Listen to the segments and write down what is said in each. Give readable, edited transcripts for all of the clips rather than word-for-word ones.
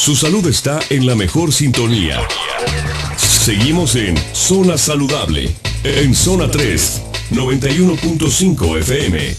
Su salud está en la mejor sintonía. Seguimos en Zona Saludable, en Zona 3, 91.5 FM.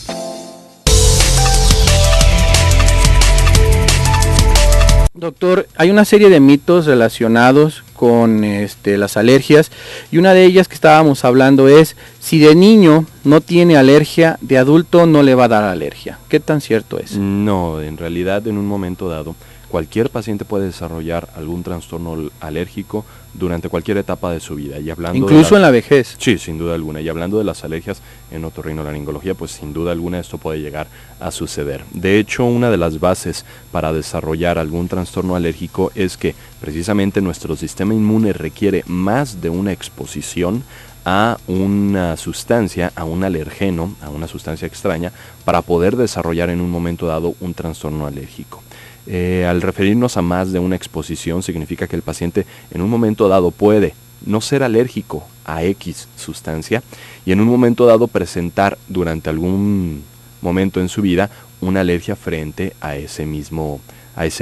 Doctor, hay una serie de mitos relacionados con las alergias, y una de ellas que estábamos hablando es: si de niño no tiene alergia, de adulto no le va a dar alergia. ¿Qué tan cierto es? No, en realidad en un momento dado cualquier paciente puede desarrollar algún trastorno alérgico durante cualquier etapa de su vida. Y hablando incluso en la vejez. Sí, sin duda alguna. Y hablando de las alergias en otorrinolaringología, pues sin duda alguna esto puede llegar a suceder. De hecho, una de las bases para desarrollar algún trastorno alérgico es que precisamente nuestro sistema inmune requiere más de una exposición a una sustancia, a un alergeno, a una sustancia extraña, para poder desarrollar en un momento dado un trastorno alérgico. Al referirnos a más de una exposición, significa que el paciente en un momento dado puede no ser alérgico a X sustancia y en un momento dado presentar durante algún momento en su vida una alergia frente a esa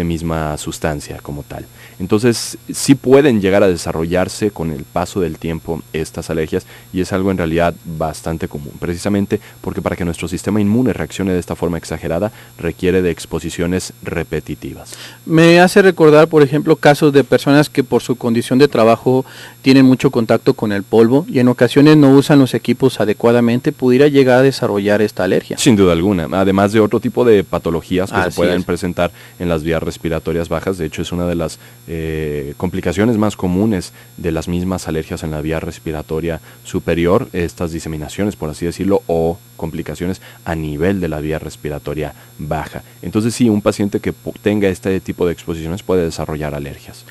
misma sustancia como tal. Entonces sí pueden llegar a desarrollarse con el paso del tiempo estas alergias, y es algo en realidad bastante común, precisamente porque para que nuestro sistema inmune reaccione de esta forma exagerada requiere de exposiciones repetitivas. Me hace recordar, por ejemplo, casos de personas que por su condición de trabajo tienen mucho contacto con el polvo y en ocasiones no usan los equipos adecuadamente, pudiera llegar a desarrollar esta alergia. Sin duda alguna, además de otro tipo de patologías que se pueden presentar en las vías respiratorias bajas. De hecho, es una de las complicaciones más comunes de las mismas alergias en la vía respiratoria superior, estas diseminaciones, por así decirlo, o complicaciones a nivel de la vía respiratoria baja. Entonces sí, un paciente que tenga este tipo de exposiciones puede desarrollar alergias.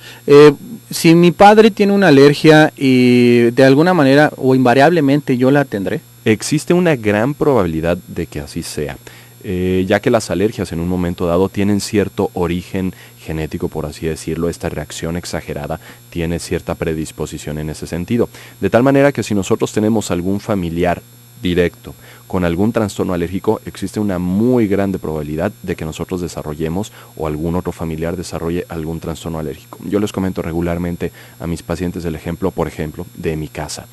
Si mi padre tiene una alergia y de alguna manera o invariablemente yo la tendré. Existe una gran probabilidad de que así sea. Ya que las alergias en un momento dado tienen cierto origen genético, por así decirlo. Esta reacción exagerada tiene cierta predisposición en ese sentido. De tal manera que si nosotros tenemos algún familiar directo con algún trastorno alérgico, existe una muy grande probabilidad de que nosotros desarrollemos o algún otro familiar desarrolle algún trastorno alérgico. Yo les comento regularmente a mis pacientes el ejemplo, por ejemplo, de mi casa,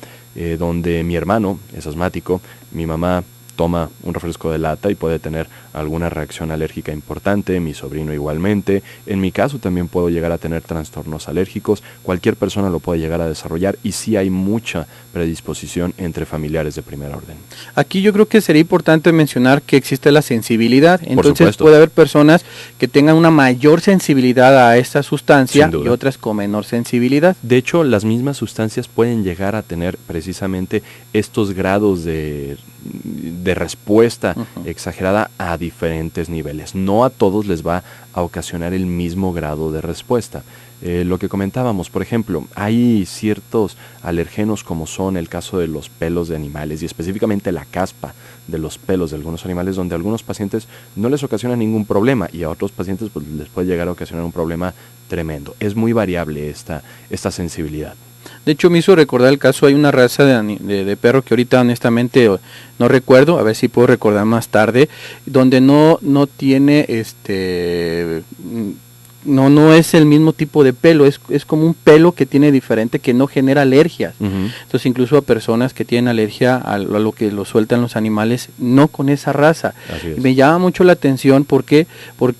donde mi hermano es asmático, mi mamá toma un refresco de lata y puede tener alguna reacción alérgica importante, mi sobrino igualmente. En mi caso también puedo llegar a tener trastornos alérgicos, cualquier persona lo puede llegar a desarrollar, y sí hay mucha predisposición entre familiares de primer orden. Aquí yo creo que sería importante mencionar que existe la sensibilidad, entonces puede haber personas que tengan una mayor sensibilidad a esta sustancia y otras con menor sensibilidad. De hecho, las mismas sustancias pueden llegar a tener precisamente estos grados de respuesta exagerada a diferentes niveles. No a todos les va a ocasionar el mismo grado de respuesta. Lo que comentábamos, por ejemplo, hay ciertos alergenos como son el caso de los pelos de animales y específicamente la caspa de los pelos de algunos animales, donde a algunos pacientes no les ocasiona ningún problema y a otros pacientes pues, les puede llegar a ocasionar un problema tremendo. Es muy variable esta sensibilidad. De hecho, me hizo recordar el caso, hay una raza de perro que ahorita honestamente no recuerdo, a ver si puedo recordar más tarde, donde no tiene no es el mismo tipo de pelo, es como un pelo que tiene diferente, que no genera alergias. Entonces incluso a personas que tienen alergia a lo que lo sueltan los animales, no con esa raza. Y me llama mucho la atención porque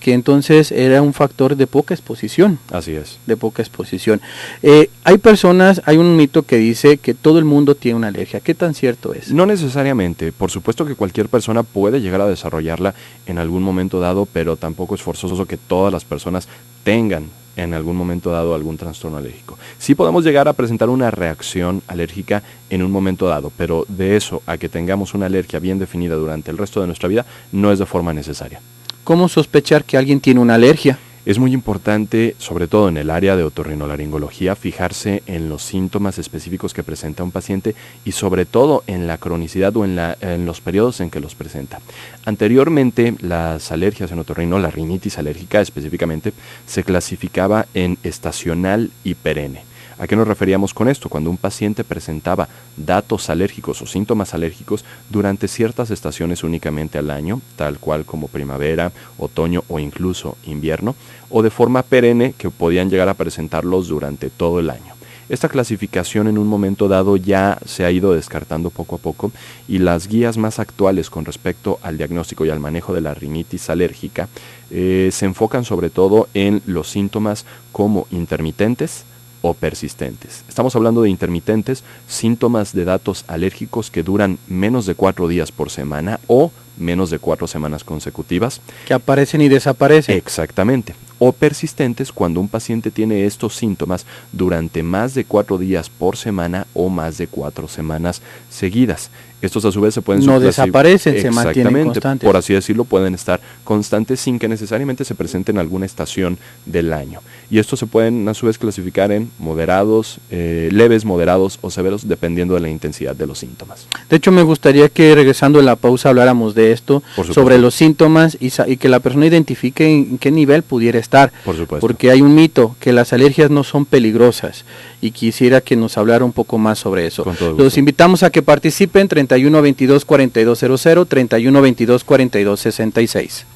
entonces era un factor de poca exposición. Así es. De poca exposición. Hay un mito que dice que todo el mundo tiene una alergia. ¿Qué tan cierto es? No necesariamente. Por supuesto que cualquier persona puede llegar a desarrollarla en algún momento dado, pero tampoco es forzoso que todas las personas tengan en algún momento dado algún trastorno alérgico. Sí podemos llegar a presentar una reacción alérgica en un momento dado, pero de eso a que tengamos una alergia bien definida durante el resto de nuestra vida, no es de forma necesaria. ¿Cómo sospechar que alguien tiene una alergia? Es muy importante, sobre todo en el área de otorrinolaringología, fijarse en los síntomas específicos que presenta un paciente y sobre todo en la cronicidad o en los periodos en que los presenta. Anteriormente, las alergias en otorrino, la rinitis alérgica específicamente, se clasificaba en estacional y perenne. ¿A qué nos referíamos con esto? Cuando un paciente presentaba datos alérgicos o síntomas alérgicos durante ciertas estaciones únicamente al año, tal cual como primavera, otoño o incluso invierno, o de forma perenne que podían llegar a presentarlos durante todo el año. Esta clasificación en un momento dado ya se ha ido descartando poco a poco y las guías más actuales con respecto al diagnóstico y al manejo de la rinitis alérgica se enfocan sobre todo en los síntomas como intermitentes o persistentes. Estamos hablando de intermitentes, síntomas de datos alérgicos que duran menos de 4 días por semana o menos de 4 semanas consecutivas. Que aparecen y desaparecen. Exactamente. O persistentes cuando un paciente tiene estos síntomas durante más de 4 días por semana o más de 4 semanas seguidas. Estos a su vez se pueden no desaparecen, se mantienen constantes. Por así decirlo, pueden estar constantes sin que necesariamente se presenten en alguna estación del año. Y estos se pueden a su vez clasificar en moderados, leves, moderados o severos, dependiendo de la intensidad de los síntomas. De hecho, me gustaría que regresando a la pausa habláramos de esto, sobre los síntomas y que la persona identifique en qué nivel pudiera estar. Por supuesto. Porque hay un mito, que las alergias no son peligrosas, y quisiera que nos hablara un poco más sobre eso. Los invitamos a que participen 31 22 42 00, 31 22 42 66.